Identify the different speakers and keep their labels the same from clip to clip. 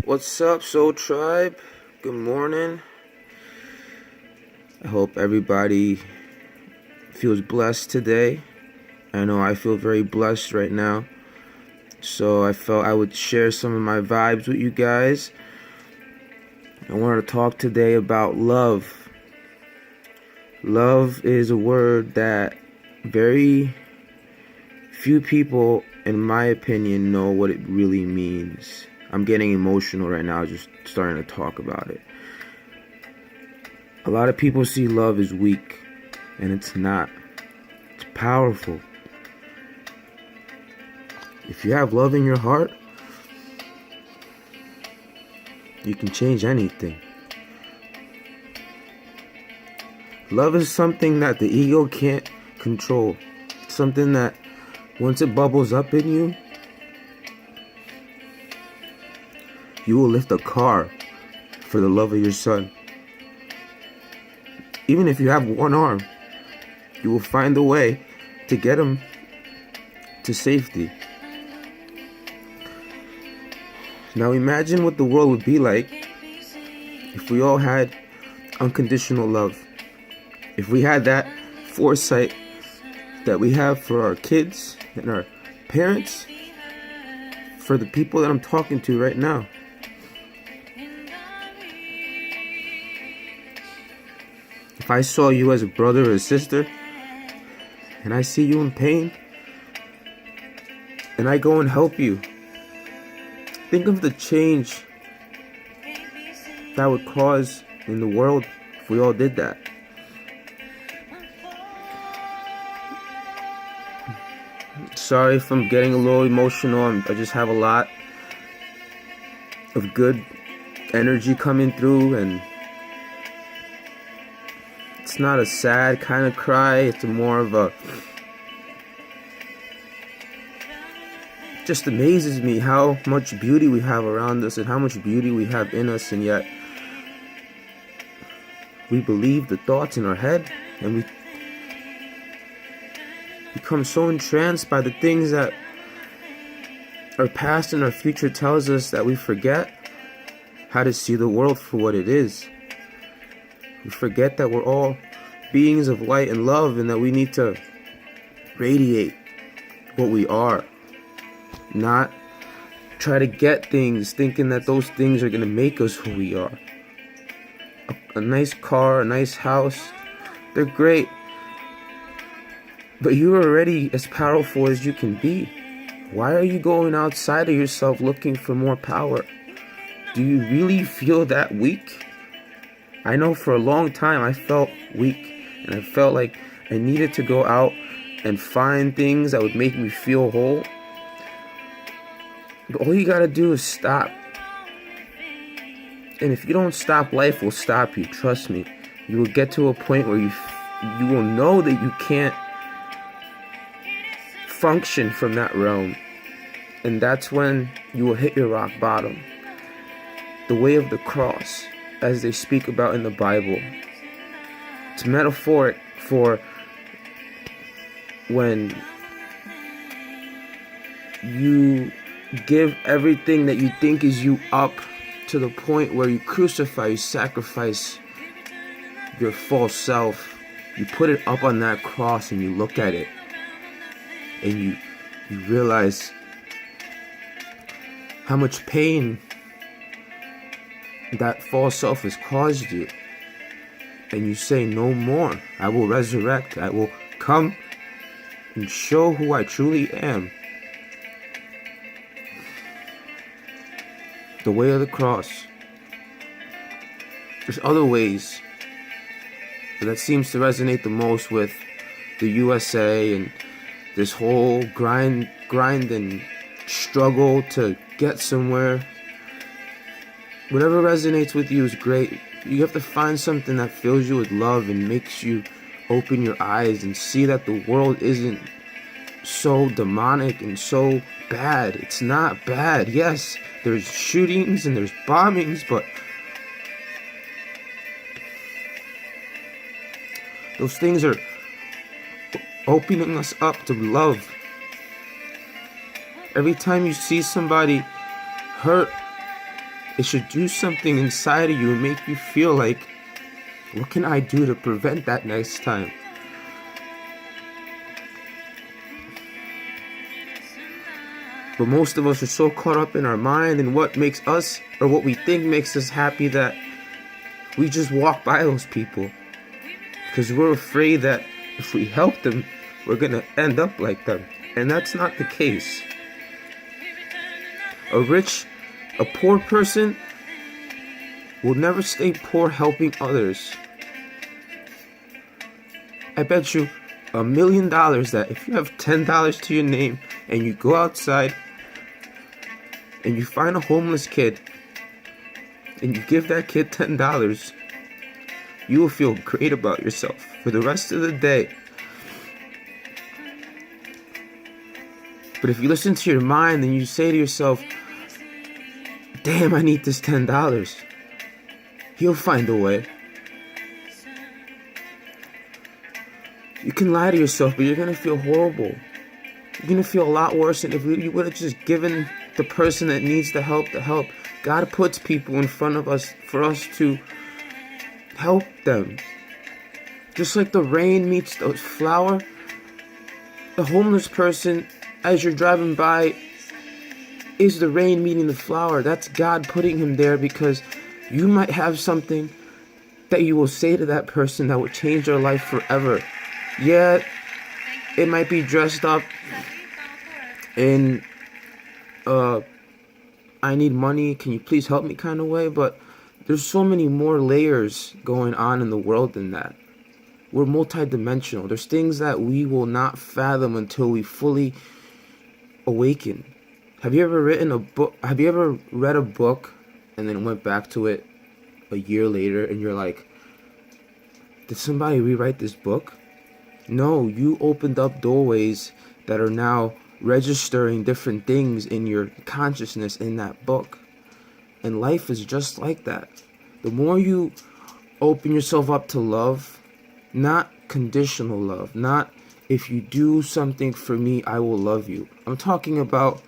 Speaker 1: What's up, Soul Tribe? Good morning. I hope everybody feels blessed today. I know I feel very blessed right now. So I felt I would share some of my vibes with you guys. I wanted to talk today about love. Love is a word that very few people, in my opinion, know what it really means. I'm getting emotional right now just starting to talk about it. A lot of people see love as weak, and it's not. It's powerful. If you have love in your heart, you can change anything. Love is something that the ego can't control. It's something that once it bubbles up in you, you will lift a car for the love of your son. Even if you have one arm, you will find a way to get him to safety. Now imagine what the world would be like if we all had unconditional love. If we had that foresight that we have for our kids and our parents, for the people that I'm talking to right now. If I saw you as a brother or a sister, and I see you in pain, and I go and help you, think of the change that would cause in the world if we all did that. Sorry if I'm getting a little emotional. I just have a lot of good energy coming through, and it's not a sad kind of cry. It's more of a, just amazes me how much beauty we have around us and how much beauty we have in us, and yet we believe the thoughts in our head, and we become so entranced by the things that our past and our future tells us that we forget how to see the world for what it is. We forget that we're all beings of light and love, and that we need to radiate what we are, not try to get things thinking that those things are going to make us who we are. A nice car, a nice house, they're great, but you're already as powerful as you can be. Why are you going outside of yourself looking for more power? Do you really feel that weak? I know for a long time I felt weak, and I felt like I needed to go out and find things that would make me feel whole. But all you gotta do is stop. And if you don't stop, life will stop you. Trust me. You will get to a point where you will know that you can't function from that realm. And that's when you will hit your rock bottom. The way of the cross, as they speak about in the Bible. It's metaphoric for when you give everything that you think is you up to the point where you crucify, you sacrifice your false self. You put it up on that cross and you look at it and you realize how much pain that false self has caused you. And you say, no more. I will resurrect. I will come and show who I truly am. The way of the cross. There's other ways, but that seems to resonate the most with the USA and this whole grind and struggle to get somewhere. Whatever resonates with you is great. You have to find something that fills you with love and makes you open your eyes and see that the world isn't so demonic and so bad. It's not bad. Yes, there's shootings and there's bombings, but those things are opening us up to love. Every time you see somebody hurt It should do something inside of you and make you feel like, what can I do to prevent that next time? But most of us are so caught up in our mind and what makes us, or what we think makes us happy, that we just walk by those people. Because we're afraid that if we help them, we're going to end up like them. And that's not the case. A poor person will never stay poor helping others. I bet you $1 million that if you have $10 to your name and you go outside and you find a homeless kid and you give that kid $10, you will feel great about yourself for the rest of the day. But if you listen to your mind and you say to yourself, damn, I need this $10, he'll find a way. You can lie to yourself, but you're going to feel horrible. You're going to feel a lot worse than if you would have just given the person that needs the help the help. God puts people in front of us for us to help them. Just like the rain meets the flower, the homeless person, as you're driving by, is the rain meeting the flower. That's God putting him there because you might have something that you will say to that person that will change their life forever. Yeah, it might be dressed up in I need money, can you please help me kind of way, but there's so many more layers going on in the world than that. We're multidimensional. There's things that we will not fathom until we fully awaken. Have you ever written a book? Have you ever read a book and then went back to it a year later and you're like, did somebody rewrite this book? No, you opened up doorways that are now registering different things in your consciousness in that book. And life is just like that. The more you open yourself up to love, not conditional love, not if you do something for me, I will love you. I'm talking about,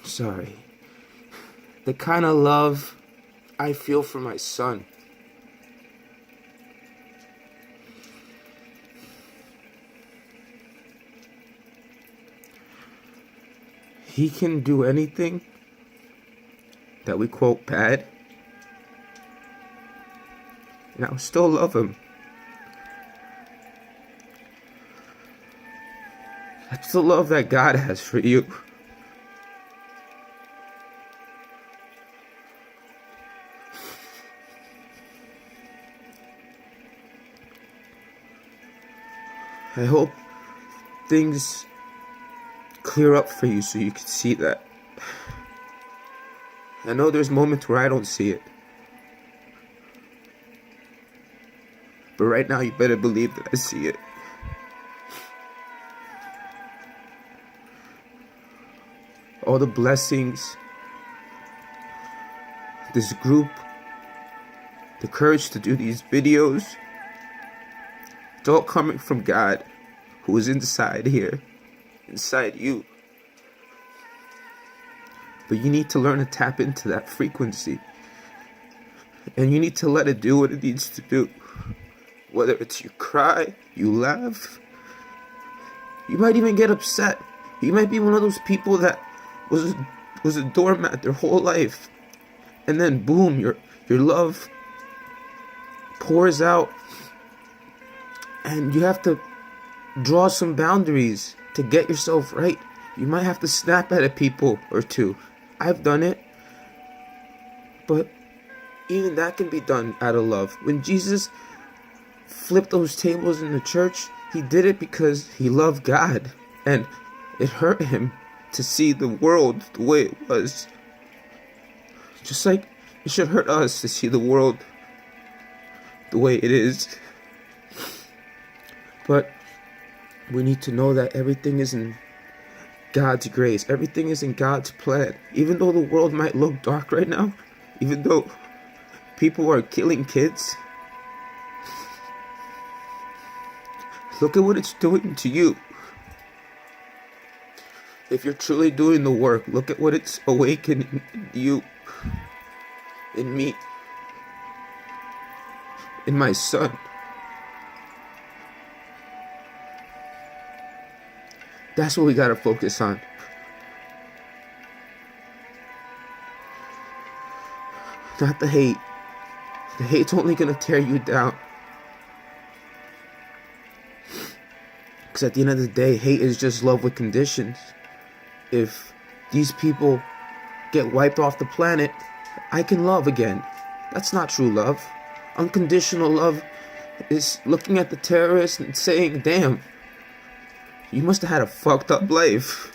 Speaker 1: the kind of love I feel for my son. He can do anything that we quote bad, and I'll still love him. That's the love that God has for you. I hope things clear up for you so you can see that. I know there's moments where I don't see it. But right now you better believe that I see it. All the blessings, this group, the courage to do these videos, it's all coming from God, who is inside here, inside you. But you need to learn to tap into that frequency. And you need to let it do what it needs to do. Whether it's you cry, you laugh, you might even get upset. You might be one of those people that was a doormat their whole life. And then boom, your love pours out. And you have to draw some boundaries to get yourself right. You might have to snap at a people or two. I've done it. But even that can be done out of love. When Jesus flipped those tables in the church, he did it because he loved God. And it hurt him to see the world the way it was. Just like it should hurt us to see the world the way it is. But we need to know that everything is in God's grace. Everything is in God's plan. Even though the world might look dark right now, even though people are killing kids, look at what it's doing to you. If you're truly doing the work, look at what it's awakening in you, in me, in my son. That's what we gotta focus on. Not the hate. The hate's only gonna tear you down. Because at the end of the day, hate is just love with conditions. If these people get wiped off the planet, I can love again. That's not true love. Unconditional love is looking at the terrorists and saying, damn, you must have had a fucked up life.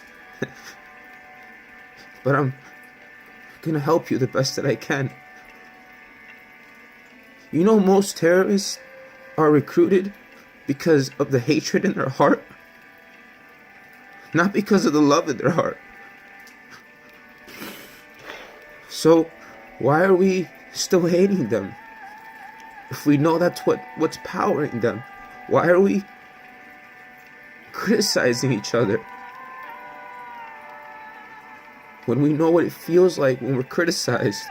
Speaker 1: But I'm gonna help you the best that I can. You know, most terrorists are recruited because of the hatred in their heart, not because of the love in their heart. So why are we still hating them? If we know that's what's powering them, why are we criticizing each other? When we know what it feels like when we're criticized.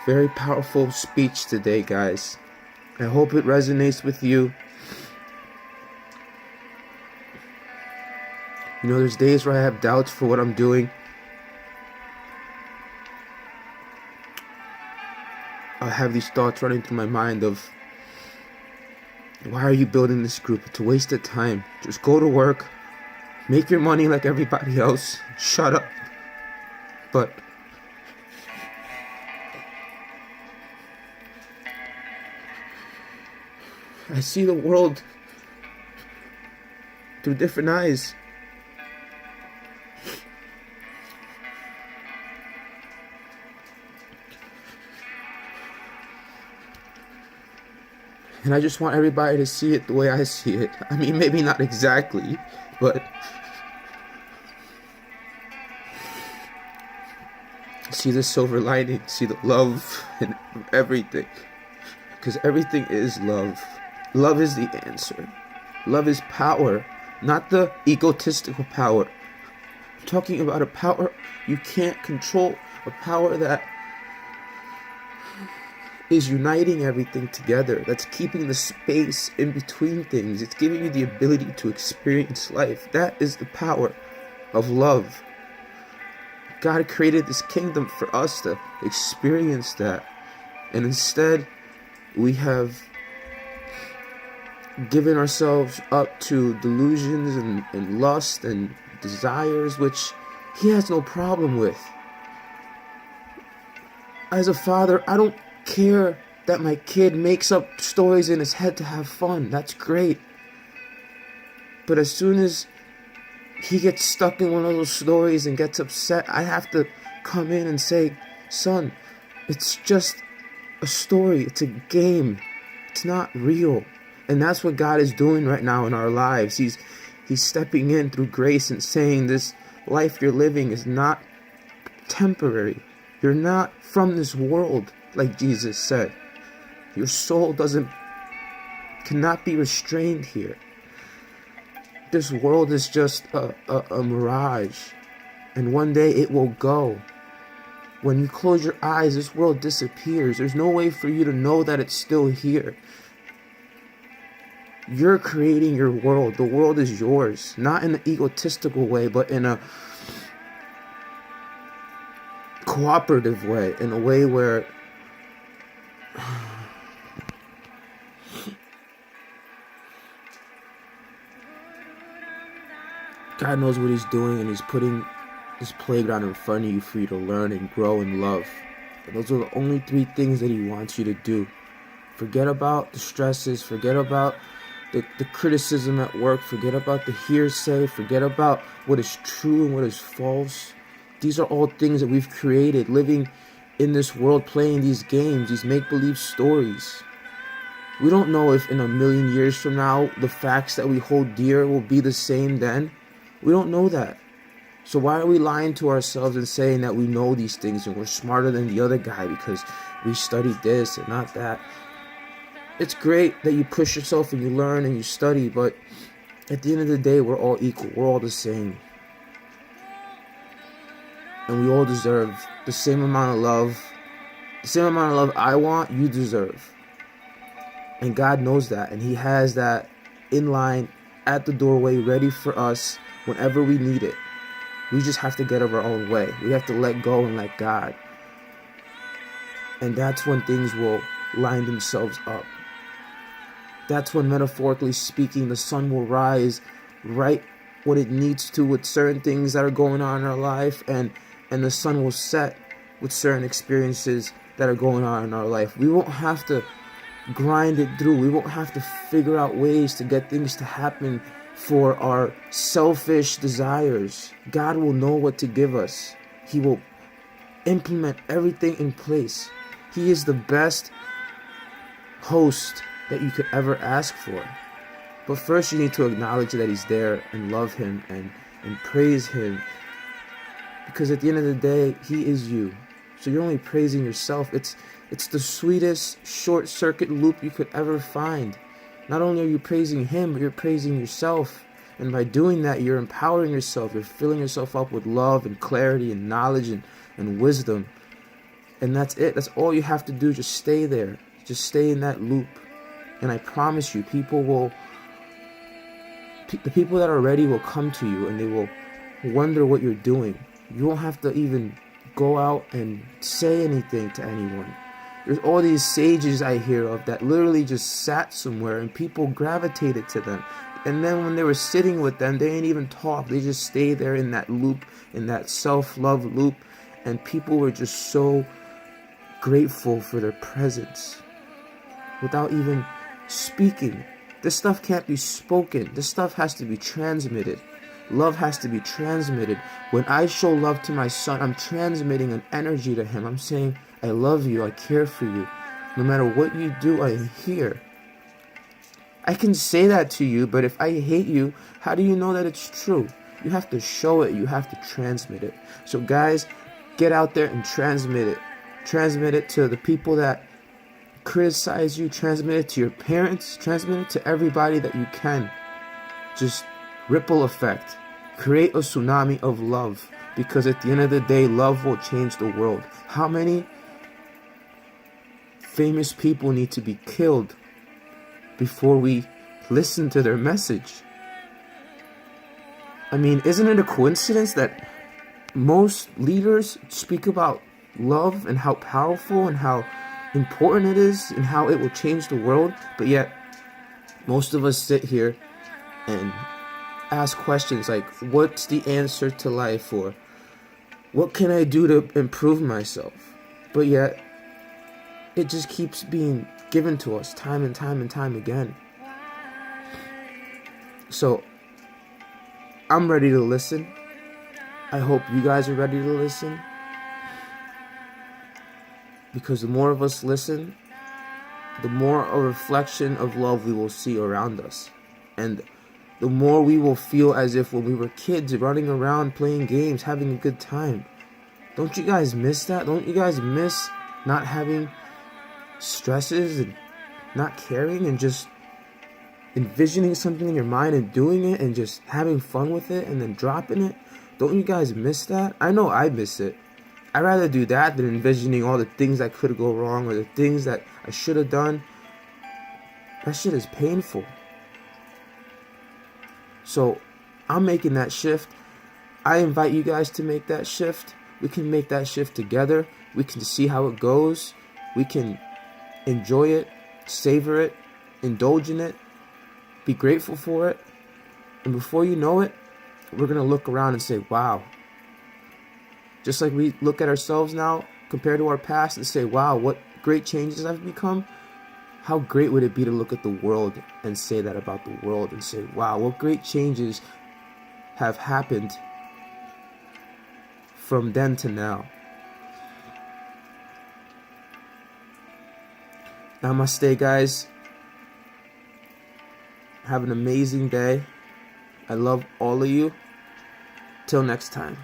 Speaker 1: Very powerful speech today, guys. I hope it resonates with you. You know, there's days where I have doubts for what I'm doing. I have these thoughts running through my mind of, why are you building this group? It's a waste of time. Just go to work, make your money like everybody else, shut up. But I see the world through different eyes. And I just want everybody to see it the way I see it. I mean, maybe not exactly, but see the silver lining, see the love in everything. Because everything is love. Love is the answer. Love is power, not the egotistical power. I'm talking about a power you can't control, a power that is uniting everything together, that's keeping the space in between things. It's giving you the ability to experience life. That is the power of love. God created this kingdom for us to experience that. And instead, we have given ourselves up to delusions and lust and desires, which He has no problem with. As a father, I don't care that my kid makes up stories in his head to have fun. That's great. But as soon as he gets stuck in one of those stories and gets upset, I have to come in and say, son, it's just a story. It's a game. It's not real. And that's what God is doing right now in our lives. He's stepping in through grace and saying, this life you're living is not temporary. You're not from this world, like Jesus said. Your soul cannot be restrained here. This world is just a mirage. And one day it will go. When you close your eyes, this world disappears. There's no way for you to know that it's still here. You're creating your world. The world is yours. Not in an egotistical way, but in a cooperative way. In a way where God knows what He's doing, and He's putting this playground in front of you for you to learn and grow and love. And those are the only 3 things that He wants you to do. Forget about the stresses. Forget about the criticism at work. Forget about the hearsay. Forget about what is true and what is false. These are all things that we've created, living in this world, playing these games, these make-believe stories. We don't know if in a million years from now, the facts that we hold dear will be the same then. We don't know that. So why are we lying to ourselves and saying that we know these things and we're smarter than the other guy because we studied this and not that? it's great that you push yourself and you learn and you study, but at the end of the day, we're all equal. We're all the same. And we all deserve the same amount of love. The same amount of love I want, you deserve. And God knows that. And He has that in line at the doorway, ready for us whenever we need it. We just have to get out of our own way. We have to let go and let God. And that's when things will line themselves up. That's when, metaphorically speaking, the sun will rise right what it needs to with certain things that are going on in our life, and the sun will set with certain experiences that are going on in our life. We won't have to grind it through. We won't have to figure out ways to get things to happen for our selfish desires. God will know what to give us. He will implement everything in place. He is the best host that you could ever ask for. But first you need to acknowledge that He's there and love Him and praise Him. Because at the end of the day, He is you. So you're only praising yourself. It's the sweetest short circuit loop you could ever find. Not only are you praising Him, but you're praising yourself. And by doing that, you're empowering yourself. You're filling yourself up with love and clarity and knowledge and wisdom. And that's it. That's all you have to do. Just stay there. Just stay in that loop. And I promise you, the people that are ready will come to you and they will wonder what you're doing. You won't have to even go out and say anything to anyone. There's all these sages I hear of that literally just sat somewhere and people gravitated to them. And then when they were sitting with them, they didn't even talk. They just stayed there in that loop, in that self-love loop. And people were just so grateful for their presence without even speaking. This stuff can't be spoken. This stuff has to be transmitted. Love has to be transmitted. When I show love to my son, I'm transmitting an energy to him. I'm saying, I love you. I care for you. No matter what you do, I am here. I can say that to you, but if I hate you, how do you know that it's true? You have to show it. You have to transmit it. So guys, get out there and transmit it. Transmit it to the people that criticize you. Transmit it to your parents. Transmit it to everybody that you can. Just ripple effect. Create a tsunami of love. Because at the end of the day, love will change the world. How many famous people need to be killed before we listen to their message? I mean, isn't it a coincidence that most leaders speak about love and how powerful and how important it is and how it will change the world, but yet most of us sit here and ask questions like, what's the answer to life, or what can I do to improve myself? But yet it just keeps being given to us time and time and time again. So I'm ready to listen. I hope you guys are ready to listen. Because the more of us listen, the more a reflection of love we will see around us. And the more we will feel as if when we were kids running around playing games, having a good time. Don't you guys miss that? Don't you guys miss not having stresses and not caring and just envisioning something in your mind and doing it and just having fun with it and then dropping it? Don't you guys miss that? I know I miss it. I'd rather do that than envisioning all the things that could go wrong or the things that I should have done. That shit is painful. So I'm making that shift. I invite you guys to make that shift. We can make that shift together. We can see how it goes. We can enjoy it, savor it, indulge in it, be grateful for it. And before you know it, we're going to look around and say, wow. Just like we look at ourselves now compared to our past and say, wow, what great changes I've become. How great would it be to look at the world and say that about the world and say, wow, what great changes have happened from then to now. Namaste, guys. Have an amazing day. I love all of you. Till next time.